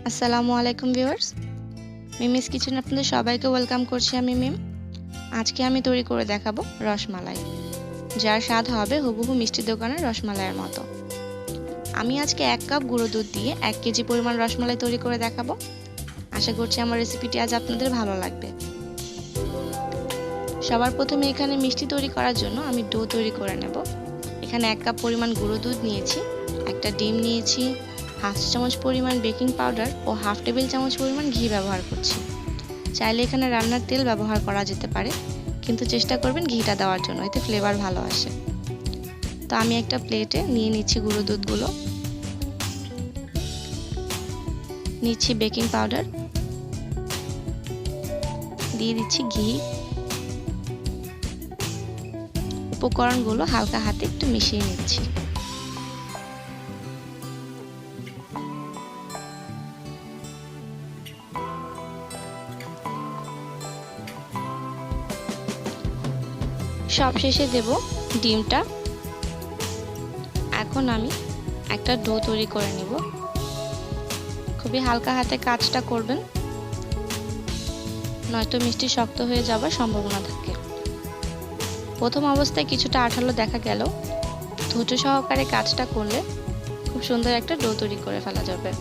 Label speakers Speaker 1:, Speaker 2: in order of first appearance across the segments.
Speaker 1: আসসালামু আলাইকুম viewers, Mimi's কিচেনে আপনাদের সবাইকে ওয়েলকাম করছি। আমি মিম। আজকে আমি তৈরি করে দেখাবো রসমালাই, যার স্বাদ হবে হুবহু মিষ্টির দোকানের রসমালাইয়ের মতো। আমি আজকে 1 কাপ গুঁড়ো দুধ দিয়ে 1 কেজি পরিমাণ রসমালাই তৈরি করে দেখাবো। আশা করছি আমার রেসিপিটি আজ আপনাদের ভালো লাগবে। সবার প্রথমে এখানে মিষ্টি তৈরি করার জন্য আমি ডো তৈরি করে নেব। এখানে 1 কাপ পরিমাণ গুঁড়ো দুধ নিয়েছি, একটা ডিম নিয়েছি, হাফ চামচ পরিমাণ বেকিং পাউডার ও হাফ টেবিল চামচ পরিমাণ ঘি ব্যবহার করছি। চাইলে এখানে রান্নার তেল ব্যবহার করা যেতে পারে, কিন্তু চেষ্টা করবেন ঘিটা দেওয়ার জন্য, এতে ফ্লেভার ভালো আসে। তো আমি একটা প্লেটে নিয়ে নিচ্ছি গুঁড়ো দুধগুলো, নিচ্ছি বেকিং পাউডার, দিয়ে দিচ্ছি ঘি। উপকরণগুলো হালকা হাতে একটু মিশিয়ে নিচ্ছি। সবশেষে দেব ডিমটা। এখন আমি একটা ডো তৈরি করে নেব। খুবই হালকা হাতে কাজটা করবেন, নয়তো মিষ্টি শক্ত হয়ে যাওয়ার সম্ভাবনা থাকে। প্রথম অবস্থায় কিছুটা আঠালো দেখা গেল, ধৈর্য সহকারে কাজটা করলে খুব সুন্দর একটা ডো তৈরি করে ফেলা যাবে।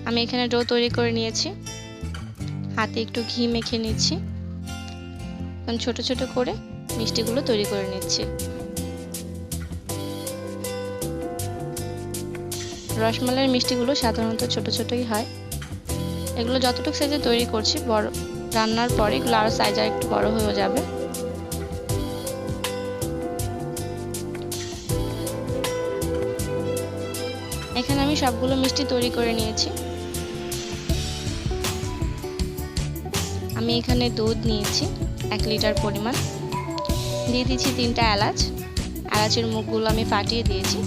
Speaker 1: আমি এখানে ডো তৈরি করে নিয়েছি, হাতে একটু ঘি মেখে নিচ্ছি। এখন ছোট ছোট করে মিষ্টিগুলো তৈরি করে নিচ্ছি। রসমালাইয়ের মিষ্টিগুলো সাধারণত ছোট ছোটই হয়। এগুলো যতটুকু সাইজে তৈরি করছি, বড় রান্নার পরে এগুলো আরো সাইজ আর একটু বড় হয়ে যাবে। এখানে আমি সবগুলো মিষ্টি তৈরি করে নিয়েছি। আমি এখানে দুধ নিয়েছি 1 লিটার পরিমাণ, দিয়ে দিচ্ছি 3টা এলাচ। এলাচের মুখগুলো আমি ফাটিয়ে দিয়েছি।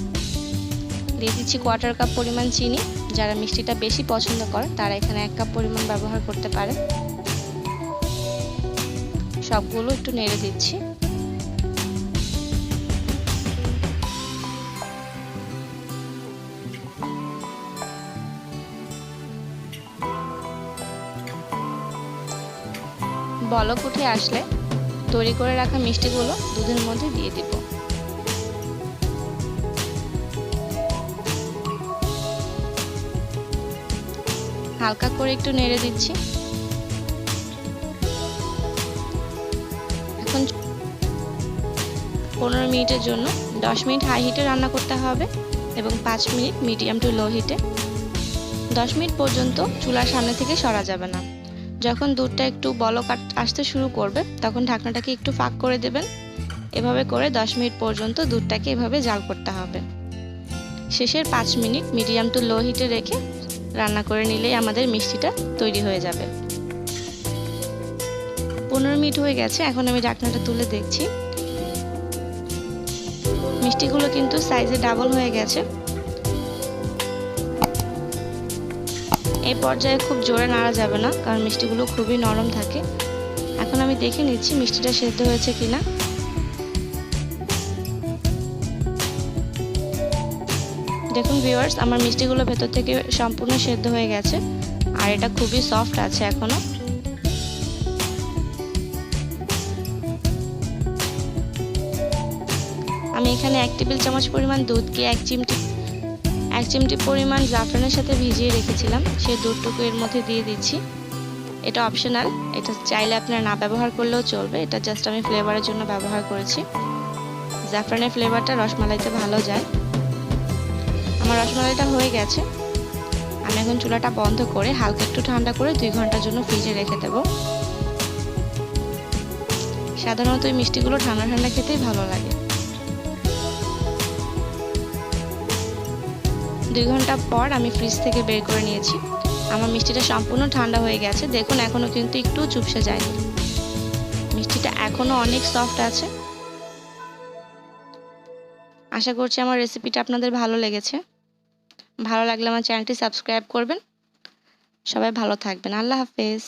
Speaker 1: দিয়ে দিচ্ছি 1/4 কাপ পরিমাণ চিনি। যারা মিষ্টিটা বেশি পছন্দ করে তারা এখানে 1 কাপ পরিমাণ ব্যবহার করতে পারে। সবগুলো একটু নেড়ে দিচ্ছি। বলক উঠে আসলে তৈরি করে রাখা মিষ্টিগুলো দুধের মধ্যে দিয়ে দিব। হালকা করে একটু নেড়ে দিচ্ছি। এখন 15 মিনিটের জন্য 10 মিনিট হাই হিটে রান্না করতে হবে এবং 5 মিনিট মিডিয়াম টু লো হিটে। 10 মিনিট পর্যন্ত চুলার সামনে থেকে সরা যাবে না। যখন দুধটা একটু বলক আসতে শুরু করবে তখন ঢাকনাটাকে একটু ফাঁক করে দেবেন। এভাবে করে 10 মিনিট পর্যন্ত দুধটাকে এভাবে জাল করতে হবে। শেষের 5 মিনিট মিডিয়াম টু লো হিটে রেখে রান্না করে নিলেই আমাদের মিষ্টিটা তৈরি হয়ে যাবে। 15 মিনিট হয়ে গেছে। এখন আমি ঢাকনাটা তুলে দেখছি, মিষ্টিগুলো কিন্তু সাইজে ডাবল হয়ে গেছে। এই পর্যায়ে খুব জোরে নাড়া যাবে না, কারণ মিষ্টিগুলো খুবই নরম থাকে। এখন আমি দেখে নিচ্ছি মিষ্টিটা সেদ্ধ হয়েছে কিনা। দেখুন ভিউয়ার্স, আমার মিষ্টিগুলো ভেতর থেকে সম্পূর্ণ সেদ্ধ হয়ে গেছে আর এটা খুবই সফট আছে এখনো। আমি এখানে 1 টেবিল চামচ পরিমাণ দুধকে 1 চিমটি পরিমাণ জাফরানের সাথে ভিজিয়ে রেখেছিলাম, সেই দুধটুকু এর মধ্যে দিয়ে দিচ্ছি। এটা অপশনাল, এটা চাইলে আপনারা না ব্যবহার করলেও চলবে। এটা জাস্ট আমি ফ্লেভারের জন্য ব্যবহার করেছি। জাফরানের ফ্লেভারটা রসমালাইতে ভালো যায়। আমার রসমালাইটা হয়ে গেছে। আমি এখন চুলাটা বন্ধ করে হালকা একটু ঠান্ডা করে 2 ঘন্টার জন্য ফ্রিজে রেখে দেব। সাধারণত এই মিষ্টিগুলো ঠান্ডা ঠান্ডা খেতেই ভালো লাগে। 2 ঘন্টা পর আমি ফ্রিজ থেকে বের করে নিয়েছি। আমার মিষ্টিটা সম্পূর্ণ ঠান্ডা হয়ে গেছে। দেখুন এখনো কিন্তু একটু চুপসে যায়নি, মিষ্টিটা এখনো অনেক সফট আছে। আশা করছি আমার রেসিপিটা আপনাদের ভালো লেগেছে। ভালো লাগলে আমার চ্যানেলটি সাবস্ক্রাইব করবেন। সবাই ভালো থাকবেন। আল্লাহ হাফেজ।